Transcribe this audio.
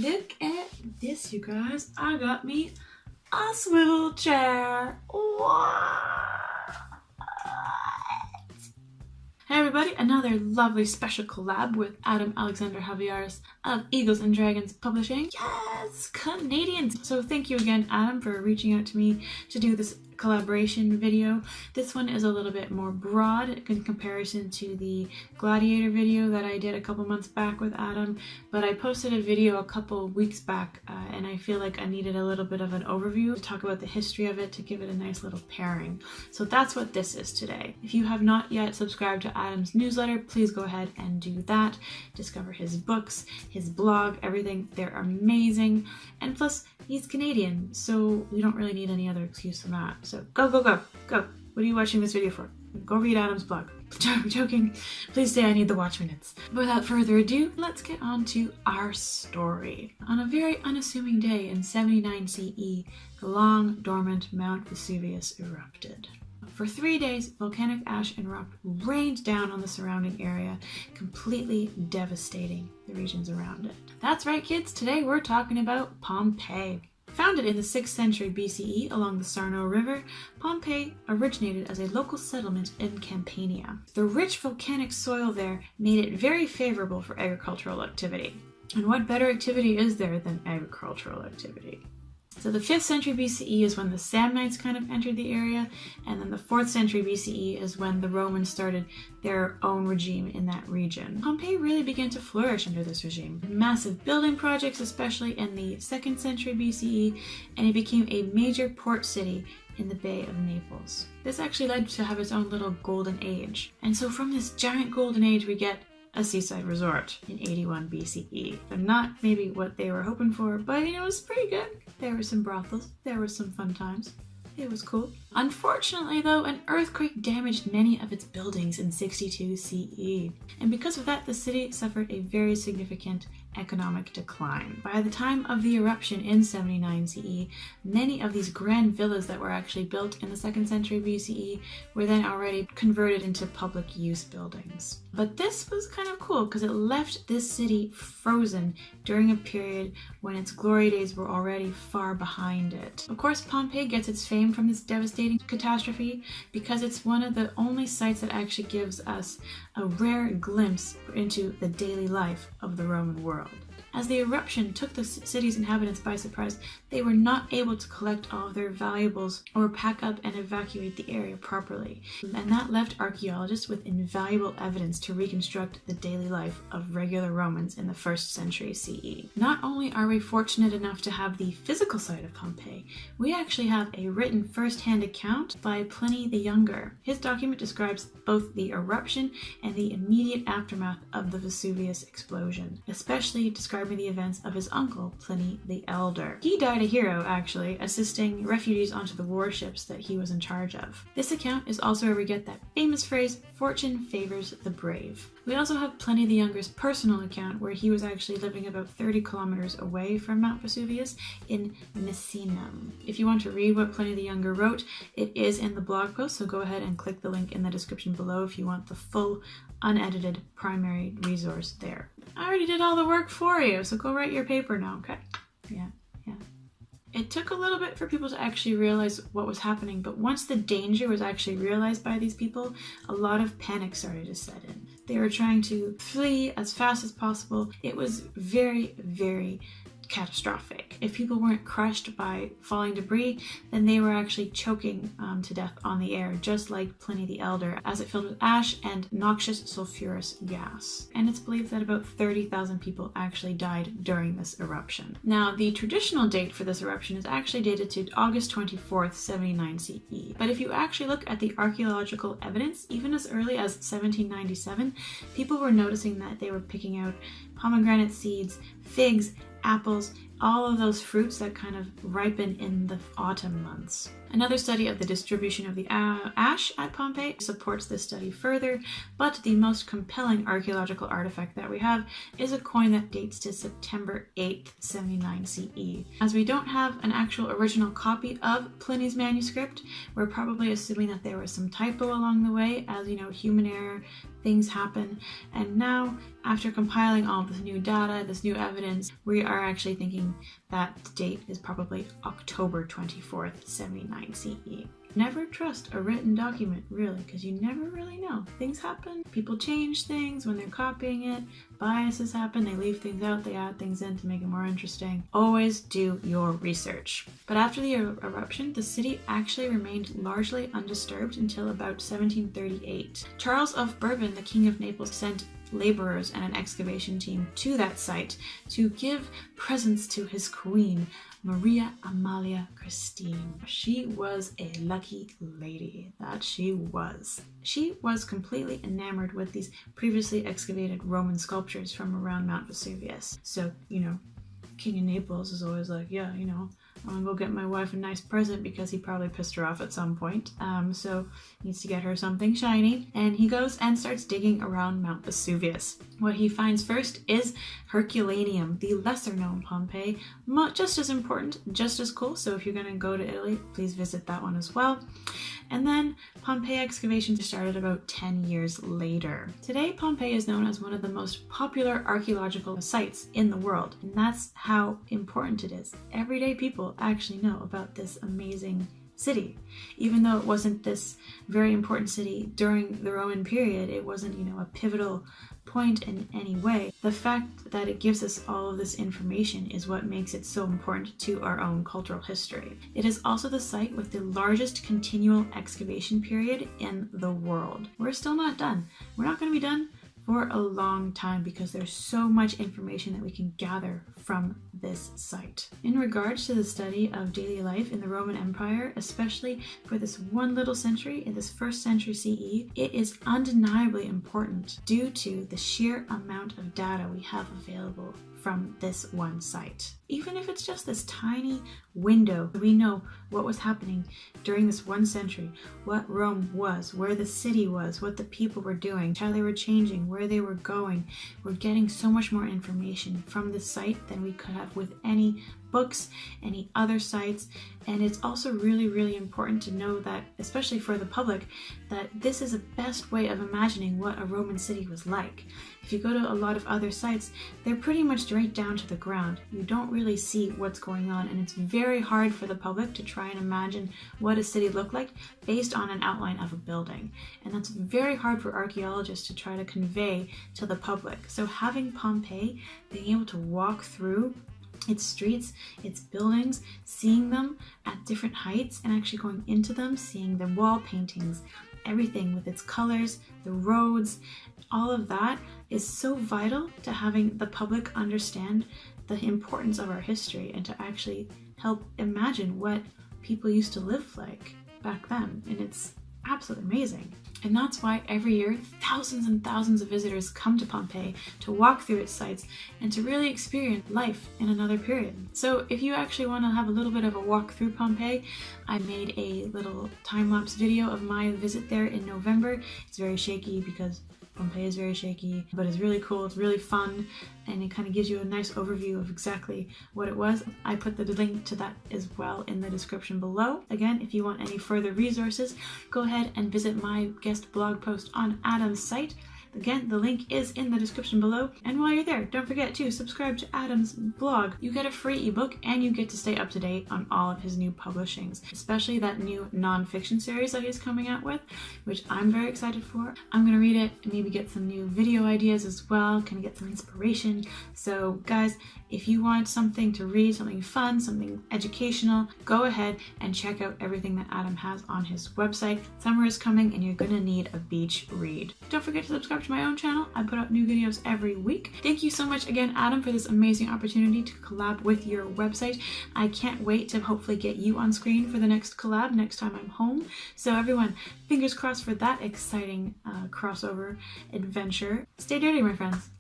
Look at this, you guys. I got me a swivel chair. What? Hey everybody, another lovely special collab with Alexander Haviaras of Eagles and Dragons Publishing. Yes, Canadians! So thank you again, Adam, for reaching out to me to do this collaboration video. This one is a little bit more broad in comparison to the Gladiator video that I did a couple months back with Adam, but I posted a video a couple weeks back and I feel like I needed a little bit of an overview to talk about the history of it, to give it a nice little pairing. So that's what this is today. If you have not yet subscribed to Adam's newsletter, please go ahead and do that. Discover his books, his blog, everything. They're amazing. And plus, he's Canadian, so we don't really need any other excuse for that. So go. What are you watching this video for? Go read Adam's blog. Joking. Please say I need the watch minutes. Without further ado, let's get on to our story. On a very unassuming day in 79 CE, the long dormant Mount Vesuvius erupted. For 3 days, volcanic ash and rock rained down on the surrounding area, completely devastating the regions around it. That's right, kids. Today we're talking about Pompeii. Founded in the 6th century BCE along the Sarno River, Pompeii originated as a local settlement in Campania. The rich volcanic soil there made it very favorable for agricultural activity. And what better activity is there than agricultural activity? So the 5th century BCE is when the Samnites kind of entered the area, and then the 4th century BCE is when the Romans started their own regime in that region. Pompeii really began to flourish under this regime. Massive building projects, especially in the 2nd century BCE, and it became a major port city in the Bay of Naples. This actually led to have its own little golden age. And so from this giant golden age we get a seaside resort in 81 BCE. They're not maybe what they were hoping for, but it was pretty good. There were some brothels, there were some fun times. It was cool. Unfortunately though, an earthquake damaged many of its buildings in 62 CE. And because of that, the city suffered a very significant economic decline. By the time of the eruption in 79 CE, many of these grand villas that were actually built in the 2nd century BCE were then already converted into public use buildings. But this was kind of cool because it left this city frozen during a period when its glory days were already far behind it. Of course, Pompeii gets its fame from this devastating catastrophe because it's one of the only sites that actually gives us a rare glimpse into the daily life of the Roman world. As the eruption took the city's inhabitants by surprise, they were not able to collect all of their valuables or pack up and evacuate the area properly. And that left archaeologists with invaluable evidence to reconstruct the daily life of regular Romans in the 1st century CE. Not only are we fortunate enough to have the physical site of Pompeii, we actually have a written first-hand account by Pliny the Younger. His document describes both the eruption and the immediate aftermath of the Vesuvius explosion, especially describing the events of his uncle, Pliny the Elder. He died a hero, actually, assisting refugees onto the warships that he was in charge of. This account is also where we get that famous phrase, "Fortune favors the brave." We also have Pliny the Younger's personal account, where he was actually living about 30 kilometers away from Mount Vesuvius in Misenum. If you want to read what Pliny the Younger wrote, it is in the blog post, so go ahead and click the link in the description below if you want the full, unedited primary resource there. I already did all the work for you, so go write your paper now, okay? Yeah. It took a little bit for people to actually realize what was happening, but once the danger was actually realized by these people, a lot of panic started to set in. They were trying to flee as fast as possible. It was very, very catastrophic. If people weren't crushed by falling debris, then they were actually choking to death on the air, just like Pliny the Elder, as it filled with ash and noxious sulfurous gas. And it's believed that about 30,000 people actually died during this eruption. Now, the traditional date for this eruption is actually dated to August 24th, 79 CE. But if you actually look at the archaeological evidence, even as early as 1797, people were noticing that they were picking out pomegranate seeds, figs, apples, all of those fruits that kind of ripen in the autumn months. Another study of the distribution of the ash at Pompeii supports this study further, but the most compelling archaeological artifact that we have is a coin that dates to September 8th, 79 CE. As we don't have an actual original copy of Pliny's manuscript, we're probably assuming that there was some typo along the way, as you know, human error, things happen, and now after compiling all this new data, this new evidence, we are actually thinking that the date is probably October 24th, 79 CE. Never trust a written document, really, because you never really know. Things happen, people change things when they're copying it, biases happen, they leave things out, they add things in to make it more interesting. Always do your research. But after the eruption, the city actually remained largely undisturbed until about 1738. Charles of Bourbon, the King of Naples, sent laborers and an excavation team to that site to give presents to his queen, Maria Amalia Christine. She was a lucky lady, that she was. She was completely enamored with these previously excavated Roman sculptures from around Mount Vesuvius. So, you know, King of Naples is always like, yeah, you know, I'm gonna go get my wife a nice present because he probably pissed her off at some point. So he needs to get her something shiny. And he goes and starts digging around Mount Vesuvius. What he finds first is Herculaneum, the lesser known Pompeii, just as important, just as cool. So if you're gonna go to Italy, please visit that one as well. And then Pompeii excavations started about 10 years later. Today, Pompeii is known as one of the most popular archaeological sites in the world, and that's how important it is. Everyday people actually know about this amazing city. Even though it wasn't this very important city during the Roman period, it wasn't, you know, a pivotal point in any way. The fact that it gives us all of this information is what makes it so important to our own cultural history. It is also the site with the largest continual excavation period in the world. We're still not done. We're not going to be done for a long time because there's so much information that we can gather from this site. In regards to the study of daily life in the Roman Empire, especially for this one little century, in this 1st century CE, it is undeniably important due to the sheer amount of data we have available from this one site. Even if it's just this tiny window, we know what was happening during this 1 century, what Rome was, where the city was, what the people were doing, how they were changing, where they were going. We're getting so much more information from this site than we could have with any books, any other sites. And it's also really, really important to know that, especially for the public, that this is the best way of imagining what a Roman city was like. If you go to a lot of other sites, they're pretty much right down to the ground. You don't really see what's going on, and it's very hard for the public to try and imagine what a city looked like based on an outline of a building. And that's very hard for archaeologists to try to convey to the public. So having Pompeii, being able to walk through its streets, its buildings, seeing them at different heights and actually going into them, seeing the wall paintings, everything with its colors, the roads, all of that is so vital to having the public understand the importance of our history and to actually help imagine what people used to live like back then. And it's absolutely amazing. And that's why every year thousands and thousands of visitors come to Pompeii to walk through its sites and to really experience life in another period. So if you actually want to have a little bit of a walk through Pompeii, I made a little time-lapse video of my visit there in November. It's very shaky because Pompeii is very shaky, but it's really cool, it's really fun, and it kind of gives you a nice overview of exactly what it was. I put the link to that as well in the description below. Again, if you want any further resources, go ahead and visit my guest blog post on Adam's site. Again, the link is in the description below. And while you're there, don't forget to subscribe to Adam's blog. You get a free ebook and you get to stay up to date on all of his new publishings, especially that new non-fiction series that he's coming out with, which I'm very excited for. I'm going to read it and maybe get some new video ideas as well, kind of get some inspiration. So guys, if you want something to read, something fun, something educational, go ahead and check out everything that Adam has on his website. Summer is coming and you're going to need a beach read. Don't forget to subscribe to my own channel. I put out new videos every week. Thank you so much again, Adam, for this amazing opportunity to collab with your website. I can't wait to hopefully get you on screen for the next collab next time I'm home. So everyone, fingers crossed for that exciting crossover adventure. Stay dirty, my friends.